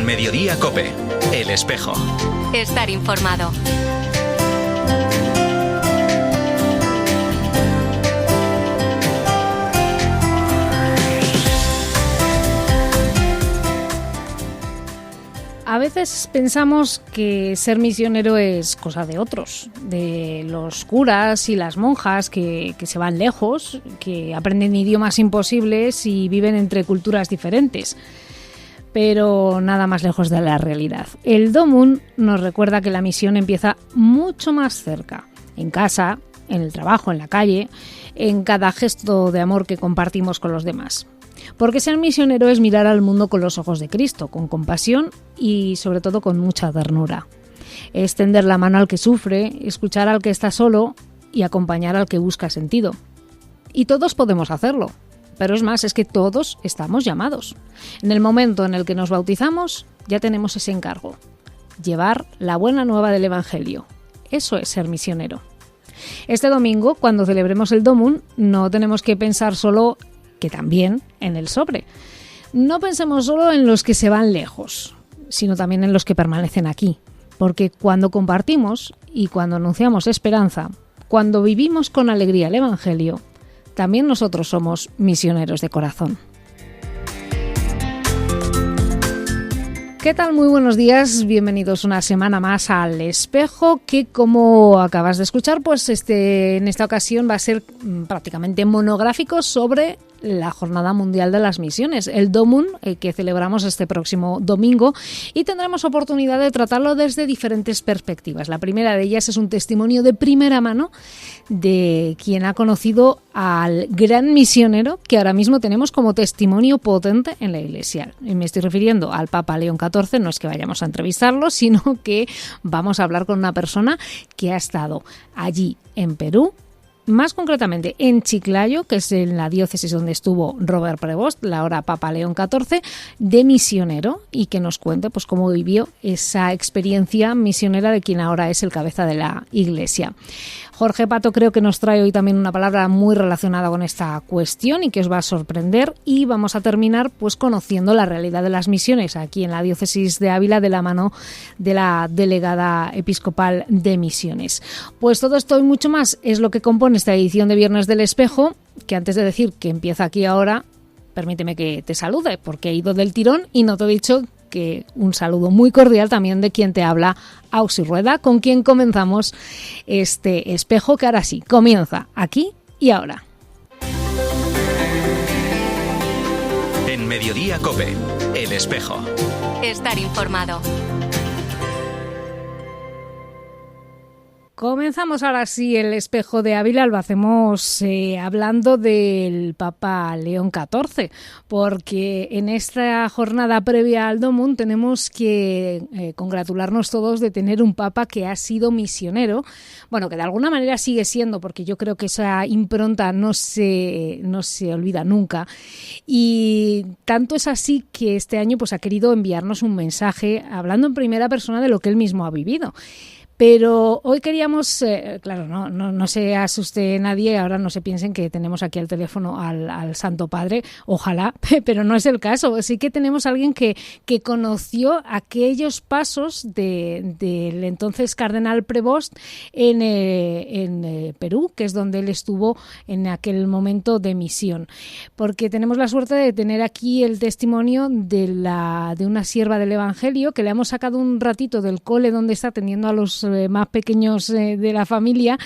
Mediodía COPE, El Espejo. Estar informado. A veces pensamos que ser misionero es cosa de otros, de los curas y las monjas que se van lejos, que aprenden idiomas imposibles y viven entre culturas diferentes. Pero nada más lejos de la realidad. El Domum nos recuerda que la misión empieza mucho más cerca, en casa, en el trabajo, en la calle, en cada gesto de amor que compartimos con los demás. Porque ser misionero es mirar al mundo con los ojos de Cristo, con compasión y sobre todo con mucha ternura. Es tender la mano al que sufre, escuchar al que está solo y acompañar al que busca sentido. Y todos podemos hacerlo, pero es más, es que todos estamos llamados. En el momento en el que nos bautizamos, ya tenemos ese encargo: llevar la buena nueva del Evangelio. Eso es ser misionero. Este domingo, cuando celebremos el Domum, no tenemos que pensar solo, que también, en el sobre. No pensemos solo en los que se van lejos, sino también en los que permanecen aquí. Porque cuando compartimos y cuando anunciamos esperanza, cuando vivimos con alegría el Evangelio, también nosotros somos misioneros de corazón. ¿Qué tal? Muy buenos días, bienvenidos una semana más al Espejo, que como acabas de escuchar, pues en esta ocasión va a ser prácticamente monográfico sobre la Jornada Mundial de las Misiones, el Domum, que celebramos este próximo domingo, y tendremos oportunidad de tratarlo desde diferentes perspectivas. La primera de ellas es un testimonio de primera mano de quien ha conocido al gran misionero que ahora mismo tenemos como testimonio potente en la Iglesia. Y me estoy refiriendo al Papa León XIV, no es que vayamos a entrevistarlo, sino que vamos a hablar con una persona que ha estado allí en Perú, más concretamente en Chiclayo, que es en la diócesis donde estuvo Robert Prevost, la ahora Papa León XIV, de misionero, y que nos cuente pues cómo vivió esa experiencia misionera de quien ahora es el cabeza de la Iglesia. Jorge Pato creo que nos trae hoy también una palabra muy relacionada con esta cuestión y que os va a sorprender, y vamos a terminar pues conociendo la realidad de las misiones aquí en la diócesis de Ávila de la mano de la delegada episcopal de misiones. Pues todo esto y mucho más es lo que compone esta edición de Viernes del Espejo, que antes de decir que empieza aquí ahora, permíteme que te salude, porque he ido del tirón y no te he dicho que un saludo muy cordial también de quien te habla, Auxi Rueda, con quien comenzamos este Espejo, que ahora sí, comienza aquí y ahora. En Mediodía COPE, El Espejo. Estar informado. Comenzamos ahora sí el Espejo de Ávila, lo hacemos hablando del Papa León XIV, porque en esta jornada previa al Domum tenemos que congratularnos todos de tener un Papa que ha sido misionero, bueno, que de alguna manera sigue siendo, porque yo creo que esa impronta no se olvida nunca, y tanto es así que este año pues ha querido enviarnos un mensaje hablando en primera persona de lo que él mismo ha vivido. Pero hoy queríamos, claro, no se asuste nadie, ahora no se piensen que tenemos aquí al teléfono al Santo Padre, ojalá, pero no es el caso. Sí que tenemos a alguien que conoció aquellos pasos del entonces cardenal Prevost en Perú, que es donde él estuvo en aquel momento de misión. Porque tenemos la suerte de tener aquí el testimonio de una sierva del Evangelio, que le hemos sacado un ratito del cole donde está atendiendo a los más pequeños de la familia,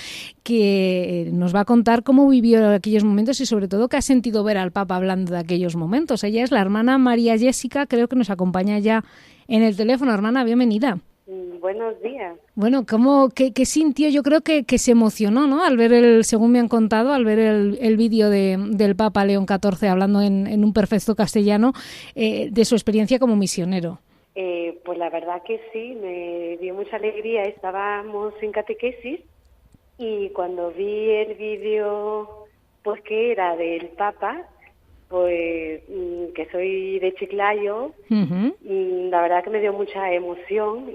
que nos va a contar cómo vivió aquellos momentos y sobre todo qué ha sentido ver al Papa hablando de aquellos momentos. Ella es la hermana María Jessica, creo que nos acompaña ya en el teléfono. Hermana, bienvenida. Buenos días. Bueno, qué sintió? Yo creo que se emocionó, ¿no? Al ver según me han contado, al ver el vídeo del Papa León XIV hablando en un perfecto castellano de su experiencia como misionero. Pues la verdad que sí, me dio mucha alegría. Estábamos en catequesis y cuando vi el vídeo, pues que era del Papa, pues que soy de Chiclayo, Uh-huh. la verdad que me dio mucha emoción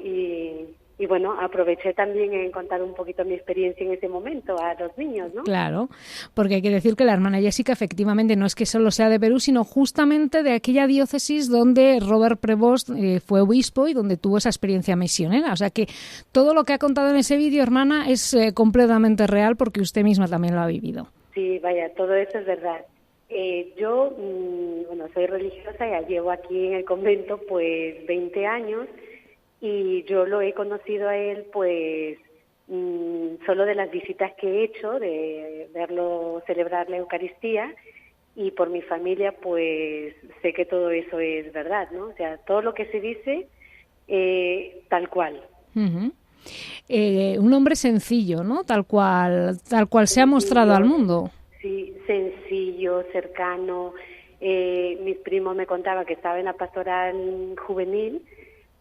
y bueno, aproveché también en contar un poquito mi experiencia en ese momento a los niños, ¿no? Claro, porque hay que decir que la hermana Jessica efectivamente no es que solo sea de Perú, sino justamente de aquella diócesis donde Robert Prevost fue obispo y donde tuvo esa experiencia misionera. O sea que todo lo que ha contado en ese vídeo, hermana, es completamente real porque usted misma también lo ha vivido. Sí, vaya, todo eso es verdad. Yo, bueno, soy religiosa, ya llevo aquí en el convento pues 20 años y yo lo he conocido a él pues solo de las visitas que he hecho, de verlo celebrar la Eucaristía, y por mi familia pues sé que todo eso es verdad, ¿no? O sea, todo lo que se dice tal cual. Uh-huh. Un hombre sencillo, ¿no? Tal cual se ha mostrado al mundo. Sí, sencillo, cercano. Mi primo me contaba que estaba en la pastoral juvenil,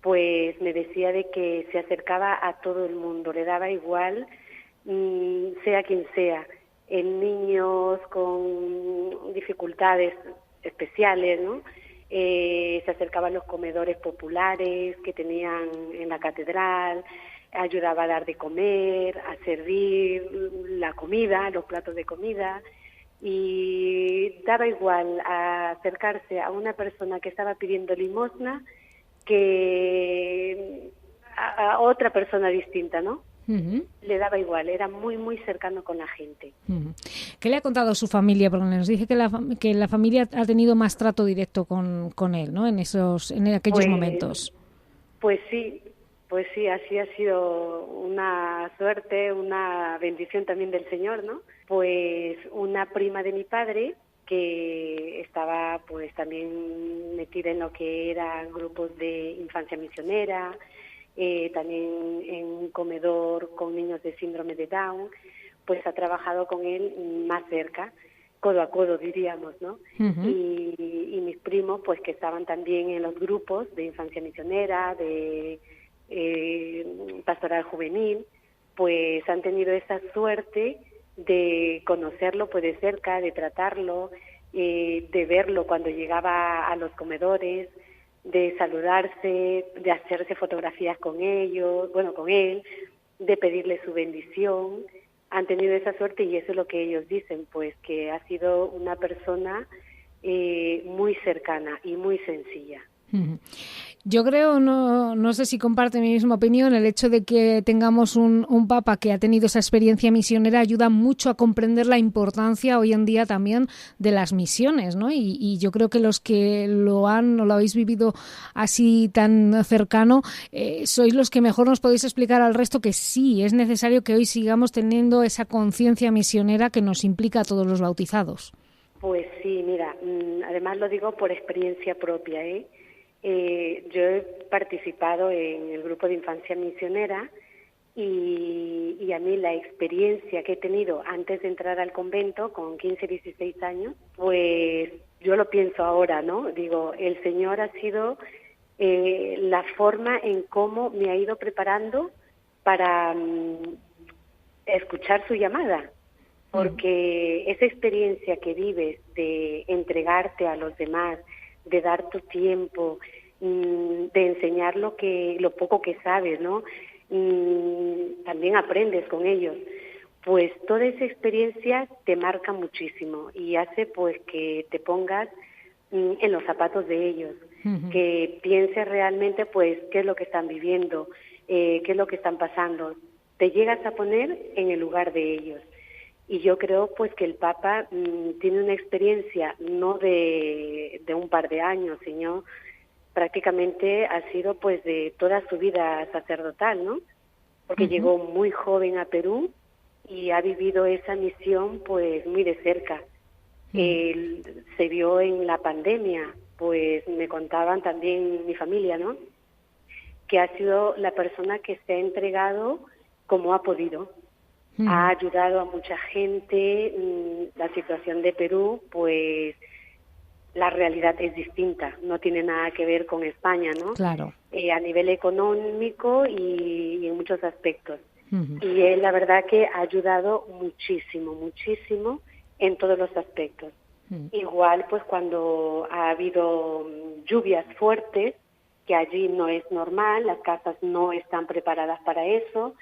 pues me decía de que se acercaba a todo el mundo, le daba igual, sea quien sea, en niños con dificultades especiales, ¿no? Se acercaba a los comedores populares que tenían en la catedral, ayudaba a dar de comer, a servir la comida, los platos de comida, y daba igual a acercarse a una persona que estaba pidiendo limosna que a otra persona distinta, ¿no? Uh-huh. Le daba igual, era muy, muy cercano con la gente. Uh-huh. ¿Qué le ha contado su familia? Porque nos dice que la familia ha tenido más trato directo con él, ¿no? En aquellos momentos. Pues sí, así ha sido una suerte, una bendición también del Señor, ¿no? Pues una prima de mi padre, que estaba pues también metida en lo que eran grupos de infancia misionera, también en un comedor con niños de síndrome de Down, pues ha trabajado con él más cerca, codo a codo diríamos, ¿no? Uh-huh. Y mis primos pues que estaban también en los grupos de infancia misionera, de pastoral juvenil, pues han tenido esa suerte de conocerlo pues de cerca, de tratarlo, de verlo cuando llegaba a los comedores, de saludarse, de hacerse fotografías con ellos, bueno, con él, de pedirle su bendición. Han tenido esa suerte y eso es lo que ellos dicen, pues que ha sido una persona muy cercana y muy sencilla. Uh-huh. Yo creo, no sé si comparte mi misma opinión, el hecho de que tengamos un papa que ha tenido esa experiencia misionera ayuda mucho a comprender la importancia hoy en día también de las misiones, ¿no? Y yo creo que los que lo habéis vivido así tan cercano, sois los que mejor nos podéis explicar al resto que sí, es necesario que hoy sigamos teniendo esa conciencia misionera que nos implica a todos los bautizados. Pues sí, mira, además lo digo por experiencia propia, yo he participado en el grupo de infancia misionera y a mí la experiencia que he tenido antes de entrar al convento con 15, 16 años, pues yo lo pienso ahora, ¿no? Digo, el Señor ha sido la forma en cómo me ha ido preparando para escuchar su llamada, porque esa experiencia que vives de entregarte a los demás, de dar tu tiempo, de enseñar lo poco que sabes, ¿no? También aprendes con ellos. Pues toda esa experiencia te marca muchísimo y hace pues que te pongas en los zapatos de ellos, uh-huh. Que pienses realmente pues qué es lo que están viviendo, qué es lo que están pasando. Te llegas a poner en el lugar de ellos. Y yo creo pues que el Papa tiene una experiencia no de un par de años, sino prácticamente ha sido pues de toda su vida sacerdotal, ¿no? Porque uh-huh. Llegó muy joven a Perú y ha vivido esa misión pues muy de cerca. Uh-huh. Se vio en la pandemia, pues me contaban también mi familia, ¿no? Que ha sido la persona que se ha entregado como ha podido. Ha ayudado a mucha gente. La situación de Perú, pues la realidad es distinta, no tiene nada que ver con España, ¿no? Claro. A nivel económico y en muchos aspectos. Uh-huh. Y él, la verdad que ha ayudado muchísimo, muchísimo en todos los aspectos. Uh-huh. Igual, pues cuando ha habido lluvias fuertes, que allí no es normal, las casas no están preparadas para eso,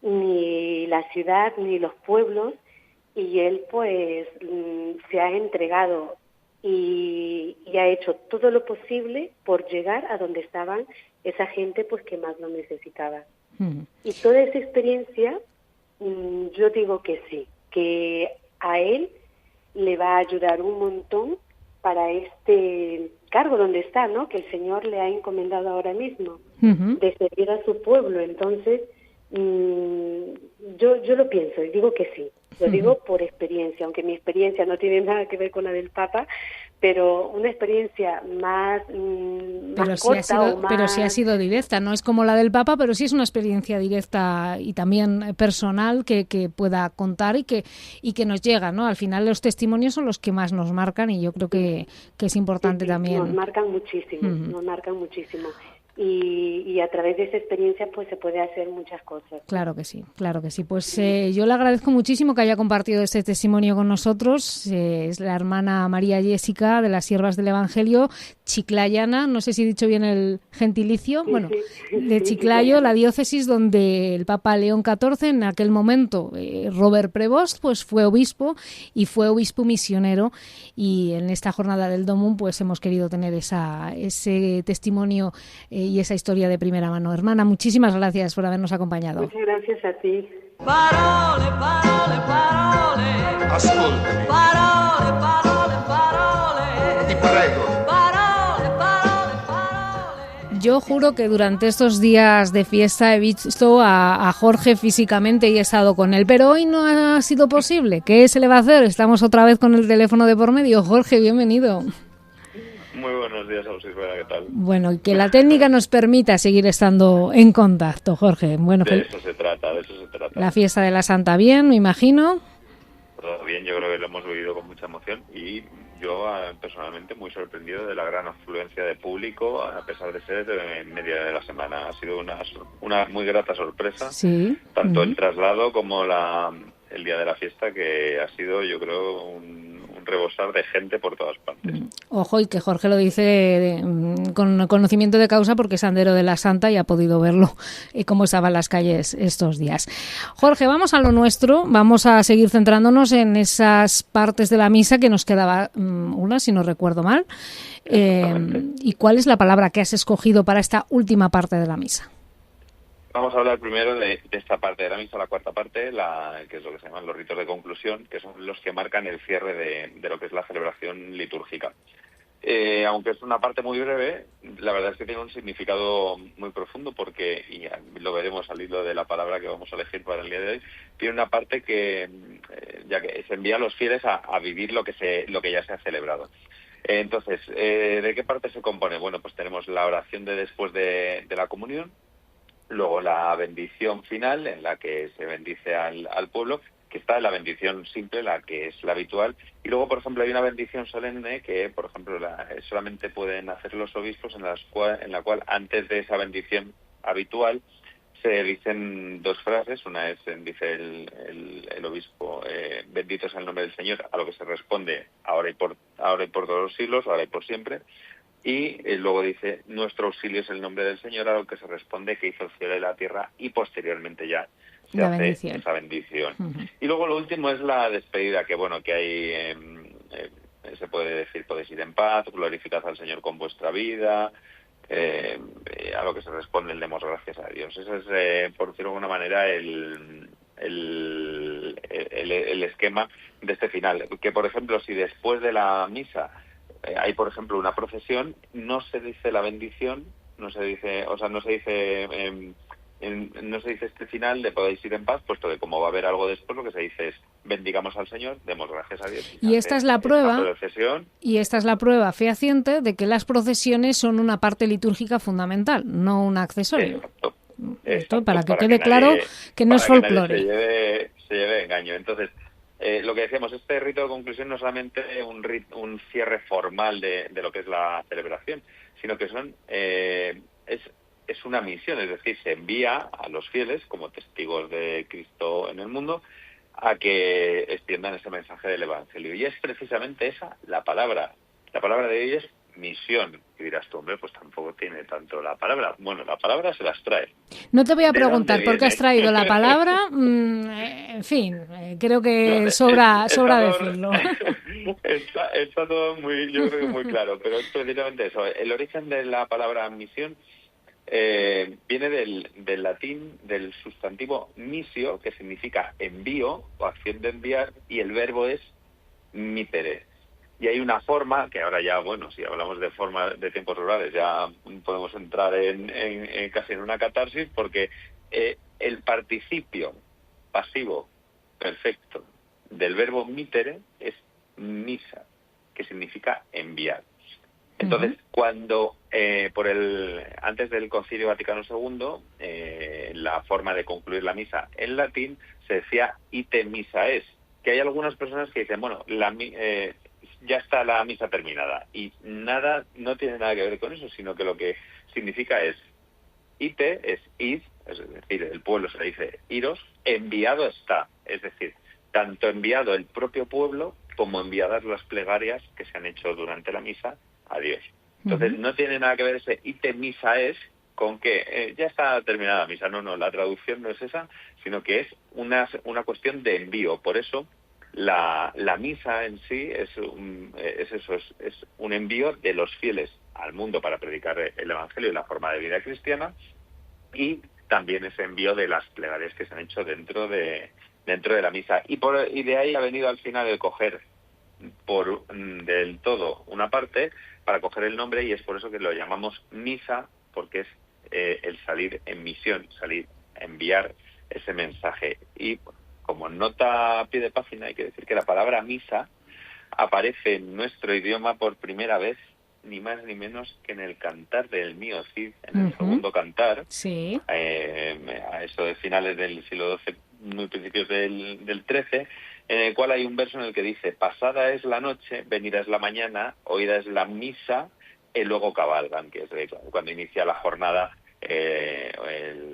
ni la ciudad, ni los pueblos, y él pues se ha entregado y ha hecho todo lo posible por llegar a donde estaban esa gente pues que más lo necesitaba. Y toda esa experiencia, yo digo que sí, que a él le va a ayudar un montón para este cargo donde está, ¿no? Que el Señor le ha encomendado ahora mismo, de servir a su pueblo. Entonces, yo lo pienso y digo que sí. Lo digo por experiencia, aunque mi experiencia no tiene nada que ver con la del Papa, pero una experiencia más corta pero sí ha sido directa, no es como la del Papa, pero sí es una experiencia directa y también personal que pueda contar y que nos llega, ¿no? Al final los testimonios son los que más nos marcan y yo creo que es importante también. Nos marcan muchísimo. Y a través de esa experiencia pues se puede hacer muchas cosas. Claro que sí. Pues yo le agradezco muchísimo que haya compartido este testimonio con nosotros. Es la hermana María Jessica de las Siervas del Evangelio, chiclayana, no sé si he dicho bien el gentilicio, de Chiclayo, la diócesis donde el Papa León XIV, en aquel momento Robert Prevost, pues fue obispo y fue obispo misionero, y en esta jornada del Domum pues hemos querido tener ese testimonio y esa historia de primera mano. Hermana, muchísimas gracias por habernos acompañado. Muchas gracias a ti. Parole, parole, parole. Ascoltami. Parole, parole, parole. Ti prego. Parole, parole, parole. Yo juro que durante estos días de fiesta he visto a Jorge físicamente y he estado con él, pero hoy no ha sido posible. ¿Qué se le va a hacer? Estamos otra vez con el teléfono de por medio. Jorge, bienvenido. Muy buenos días, Auxisbera, ¿qué tal? Bueno, y que la técnica nos permita seguir estando en contacto, Jorge. Bueno, de eso se trata. La fiesta de la Santa bien, me imagino. Todo bien, yo creo que lo hemos vivido con mucha emoción y yo personalmente muy sorprendido de la gran afluencia de público, a pesar de ser en media de la semana. Ha sido una muy grata sorpresa, sí. Tanto el traslado como el día de la fiesta, que ha sido, yo creo, un rebosar de gente por todas partes. Ojo, y que Jorge lo dice con conocimiento de causa porque es sandero de la Santa y ha podido verlo cómo estaban las calles estos días. Jorge, vamos a lo nuestro, vamos a seguir centrándonos en esas partes de la misa que nos quedaba una, si no recuerdo mal. ¿Y cuál es la palabra que has escogido para esta última parte de la misa? Vamos a hablar primero de esta parte de la misa, la cuarta parte, que es lo que se llaman los ritos de conclusión, que son los que marcan el cierre de lo que es la celebración litúrgica. Aunque es una parte muy breve, la verdad es que tiene un significado muy profundo porque, y lo veremos al hilo de la palabra que vamos a elegir para el día de hoy, tiene una parte que, ya que se envía a los fieles a vivir lo que ya se ha celebrado. Entonces, ¿de qué parte se compone? Bueno, pues tenemos la oración de después de la comunión, luego la bendición final, en la que se bendice al pueblo, que está en la bendición simple, la que es la habitual, y luego, por ejemplo, hay una bendición solemne que, por ejemplo, solamente pueden hacer los obispos, en la cual antes de esa bendición habitual se dicen dos frases. Una es, dice el obispo, bendito es el nombre del Señor, a lo que se responde ahora y por todos los siglos, ahora y por siempre. Y luego dice, nuestro auxilio es el nombre del Señor, a lo que se responde que hizo el cielo y la tierra, y posteriormente ya se hace esa bendición. Y luego lo último es la despedida, que bueno, que hay, se puede decir, podéis ir en paz, glorificad al Señor con vuestra vida, a lo que se responde el demos gracias a Dios. Ese es, por decirlo de alguna manera, el esquema de este final. Que, por ejemplo, si después de la misa hay, por ejemplo, una procesión, no se dice la bendición, no se dice este final de podéis ir en paz, puesto que como va a haber algo después, lo que se dice es bendigamos al Señor, demos gracias a Dios. Y esta es la prueba fehaciente de que las procesiones son una parte litúrgica fundamental, no un accesorio. Exacto. Esto, para que quede claro que no es folclore. Se lleve engaño. Entonces, lo que decíamos, este rito de conclusión no es solamente un cierre formal de lo que es la celebración, sino que es una misión, es decir, se envía a los fieles como testigos de Cristo en el mundo a que extiendan ese mensaje del Evangelio. Y es precisamente esa la palabra. La palabra de hoy es misión. Y dirás tú, hombre, pues tampoco tiene tanto la palabra. Bueno, la palabra se las trae. No te voy a ¿De preguntar dónde por qué has viene? traído la palabra. En fin, creo que sobra decirlo. Está todo muy, yo creo que muy claro, pero es precisamente eso. El origen de la palabra misión viene del latín, del sustantivo missio, que significa envío o acción de enviar, y el verbo es mittere. Y hay una forma, que ahora ya, bueno, si hablamos de forma de tiempos rurales, ya podemos entrar en casi en una catarsis, porque el participio pasivo perfecto del verbo mittere es misa, que significa enviar. Entonces, cuando antes del Concilio Vaticano II, la forma de concluir la misa en latín se decía ite missa es, que hay algunas personas que dicen, bueno, ya está la misa terminada, y no tiene nada que ver con eso, sino que lo que significa es ite, es id, es decir, el pueblo se le dice iros, enviado está, es decir, tanto enviado el propio pueblo como enviadas las plegarias que se han hecho durante la misa a Dios. Entonces, no tiene nada que ver ese ite misa es con que ya está terminada la misa. No, la traducción no es esa, sino que es una cuestión de envío. Por eso, la misa en sí es un envío de los fieles al mundo para predicar el Evangelio y la forma de vida cristiana, y también ese envío de las plegarias que se han hecho dentro de la misa. Y de ahí ha venido al final el coger del todo una parte para coger el nombre, y es por eso que lo llamamos misa, porque es el salir en misión, salir a enviar ese mensaje. Y como nota a pie de página hay que decir que la palabra misa aparece en nuestro idioma por primera vez ni más ni menos que en el Cantar del Mío Cid, en el segundo cantar, sí. A eso de finales del siglo XII, muy principios del XIII, en el cual hay un verso en el que dice: pasada es la noche, venida es la mañana, oída es la misa, y luego cabalgan, que es cuando inicia la jornada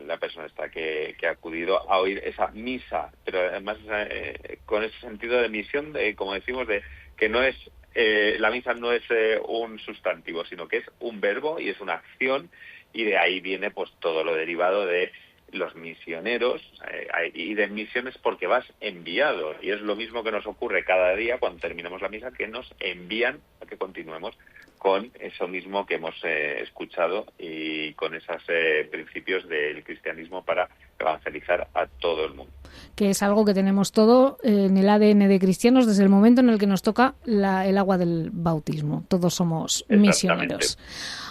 la persona está que ha acudido a oír esa misa, pero además con ese sentido de misión, como decimos, de que no es la misa no es un sustantivo, sino que es un verbo y es una acción, y de ahí viene pues todo lo derivado de los misioneros, y de misiones porque vas enviado, y es lo mismo que nos ocurre cada día cuando terminamos la misa, que nos envían a que continuemos con eso mismo que hemos escuchado y con esos principios del cristianismo para evangelizar a todo el mundo. Que es algo que tenemos todo en el ADN de cristianos desde el momento en el que nos toca el agua del bautismo. Todos somos misioneros.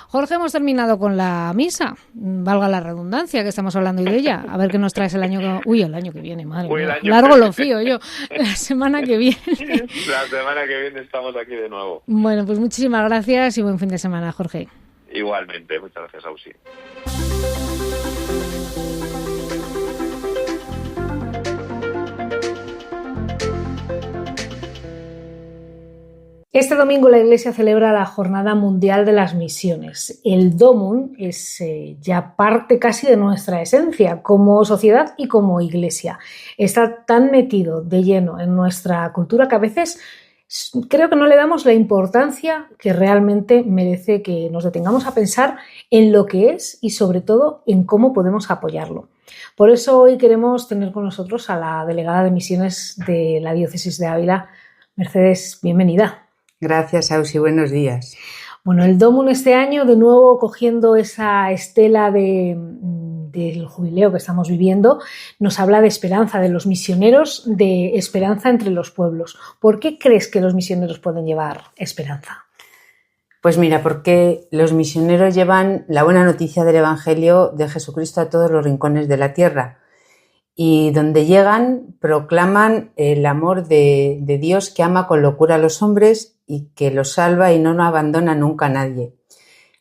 Jorge, hemos terminado con la misa. Valga la redundancia que estamos hablando hoy de ella. A ver qué nos traes el año que viene, madre mía. Largo lo fío yo. La semana que viene. La semana que viene estamos aquí de nuevo. Bueno, pues muchísimas gracias y buen fin de semana, Jorge. Igualmente, muchas gracias, Ausi. Este domingo la Iglesia celebra la Jornada Mundial de las Misiones. El Domum es ya parte casi de nuestra esencia como sociedad y como Iglesia. Está tan metido de lleno en nuestra cultura que a veces creo que no le damos la importancia que realmente merece, que nos detengamos a pensar en lo que es y sobre todo en cómo podemos apoyarlo. Por eso hoy queremos tener con nosotros a la delegada de misiones de la Diócesis de Ávila. Mercedes, bienvenida. Gracias, Ausi. Buenos días. Bueno, el Domum este año, de nuevo cogiendo esa estela del jubileo que estamos viviendo, nos habla de esperanza, de los misioneros, de esperanza entre los pueblos. ¿Por qué crees que los misioneros pueden llevar esperanza? Pues mira, porque los misioneros llevan la buena noticia del Evangelio de Jesucristo a todos los rincones de la tierra. Y donde llegan proclaman el amor de Dios, que ama con locura a los hombres y que los salva y no abandona nunca a nadie.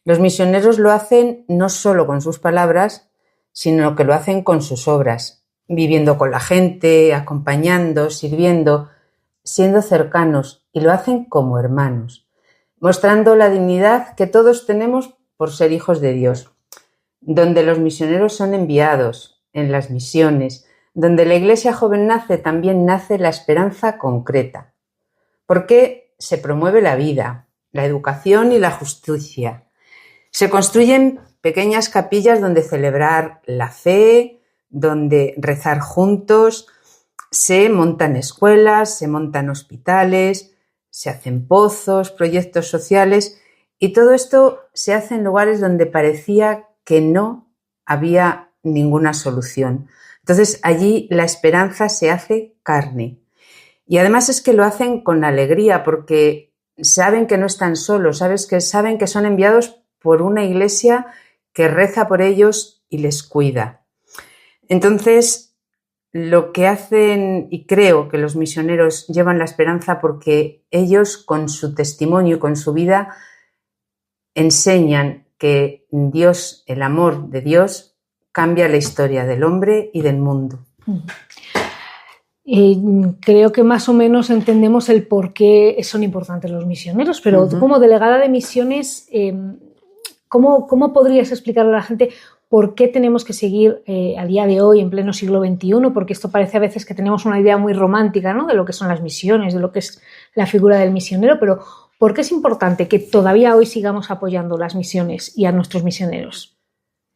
Los misioneros lo hacen no solo con sus palabras, sino que lo hacen con sus obras, viviendo con la gente, acompañando, sirviendo, siendo cercanos, y lo hacen como hermanos, mostrando la dignidad que todos tenemos por ser hijos de Dios. Donde los misioneros son enviados, en las misiones, donde la Iglesia joven nace, también nace la esperanza concreta. Porque se promueve la vida, la educación y la justicia. Se construyen pequeñas capillas donde celebrar la fe, donde rezar juntos, se montan escuelas, se montan hospitales, se hacen pozos, proyectos sociales, y todo esto se hace en lugares donde parecía que no había ninguna solución. Entonces allí la esperanza se hace carne. Y además es que lo hacen con alegría porque saben que no están solos, saben que son enviados por una iglesia que reza por ellos y les cuida. Entonces, lo que hacen, y creo que los misioneros llevan la esperanza porque ellos con su testimonio y con su vida enseñan que Dios, el amor de Dios, cambia la historia del hombre y del mundo. Creo que más o menos entendemos el por qué son importantes los misioneros, pero tú como delegada de misiones, ¿cómo podrías explicarle a la gente por qué tenemos que seguir a día de hoy, en pleno siglo XXI? Porque esto parece a veces que tenemos una idea muy romántica, ¿no?, de lo que son las misiones, de lo que es la figura del misionero, pero ¿por qué es importante que todavía hoy sigamos apoyando las misiones y a nuestros misioneros?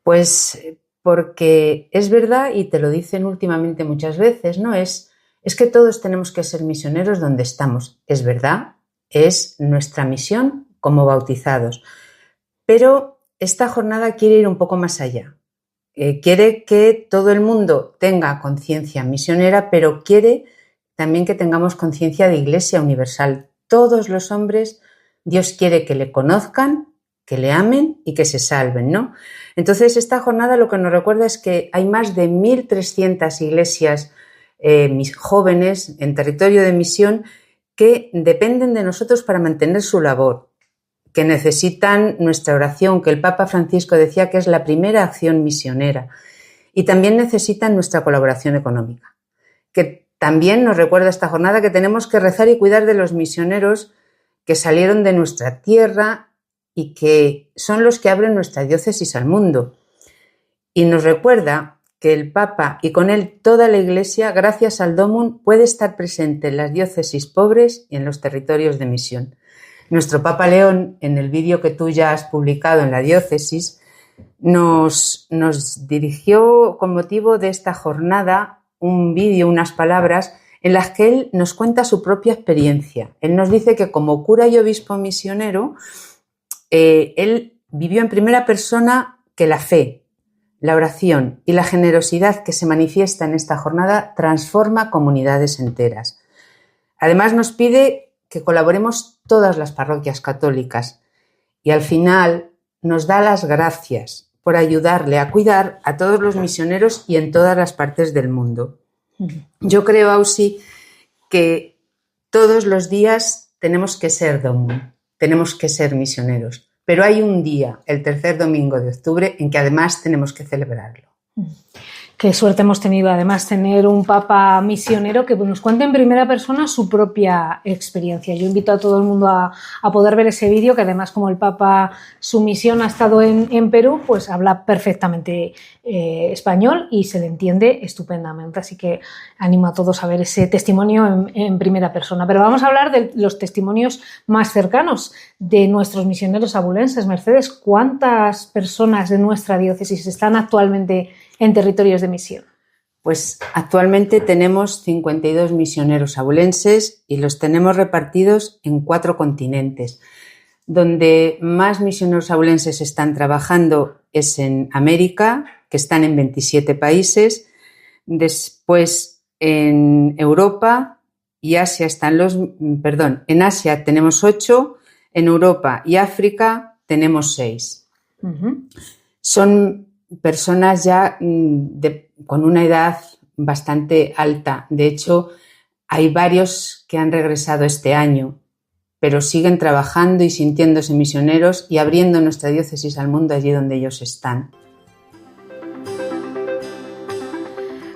Pues porque es verdad, y te lo dicen últimamente muchas veces, ¿no? Es que todos tenemos que ser misioneros donde estamos. Es verdad, es nuestra misión como bautizados. Pero esta jornada quiere ir un poco más allá. Quiere que todo el mundo tenga conciencia misionera, pero quiere también que tengamos conciencia de Iglesia universal. Todos los hombres, Dios quiere que le conozcan, que le amen y que se salven, ¿no? Entonces, esta jornada lo que nos recuerda es que hay más de 1.300 iglesias jóvenes en territorio de misión que dependen de nosotros para mantener su labor, que necesitan nuestra oración, que el Papa Francisco decía que es la primera acción misionera, y también necesitan nuestra colaboración económica. Que también nos recuerda esta jornada que tenemos que rezar y cuidar de los misioneros que salieron de nuestra tierra y que son los que abren nuestra diócesis al mundo. Y nos recuerda que el Papa y con él toda la Iglesia, gracias al Domum, puede estar presente en las diócesis pobres y en los territorios de misión. Nuestro Papa León, en el vídeo que tú ya has publicado en la diócesis, nos dirigió con motivo de esta jornada un vídeo, unas palabras en las que él nos cuenta su propia experiencia. Él nos dice que como cura y obispo misionero, él vivió en primera persona que la fe, la oración y la generosidad que se manifiesta en esta jornada transforma comunidades enteras. Además nos pide que colaboremos todas las parroquias católicas y al final nos da las gracias por ayudarle a cuidar a todos los misioneros y en todas las partes del mundo. Yo creo, Ausi, que todos los días tenemos que ser Domum, tenemos que ser misioneros. Pero hay un día, el tercer domingo de octubre, en que además tenemos que celebrarlo. Qué suerte hemos tenido, además, tener un Papa misionero que nos cuente en primera persona su propia experiencia. Yo invito a todo el mundo a poder ver ese vídeo, que además, como el Papa, su misión ha estado en Perú, pues habla perfectamente español y se le entiende estupendamente. Así que animo a todos a ver ese testimonio en primera persona. Pero vamos a hablar de los testimonios más cercanos de nuestros misioneros abulenses. Mercedes, ¿cuántas personas de nuestra diócesis están actualmente en territorios de misión? Pues actualmente tenemos 52 misioneros abulenses y los tenemos repartidos en 4 continentes. Donde más misioneros abulenses están trabajando es en América, que están en 27 países. Después en Europa y Asia en Asia tenemos 8, en Europa y África tenemos 6. Son personas ya con una edad bastante alta. De hecho, hay varios que han regresado este año, pero siguen trabajando y sintiéndose misioneros y abriendo nuestra diócesis al mundo allí donde ellos están.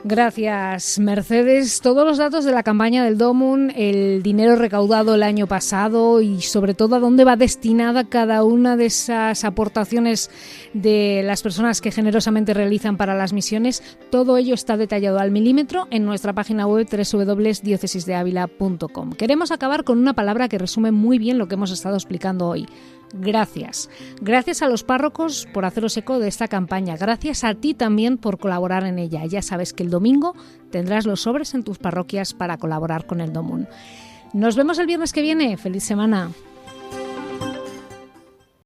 Gracias, Mercedes. Todos los datos de la campaña del DOMUN, el dinero recaudado el año pasado y sobre todo a dónde va destinada cada una de esas aportaciones de las personas que generosamente realizan para las misiones, todo ello está detallado al milímetro en nuestra página web www.diocesisdeavila.com. Queremos acabar con una palabra que resume muy bien lo que hemos estado explicando hoy. Gracias. Gracias a los párrocos por haceros eco de esta campaña. Gracias a ti también por colaborar en ella. Ya sabes que el domingo tendrás los sobres en tus parroquias para colaborar con el DOMUN. Nos vemos el viernes que viene. ¡Feliz semana!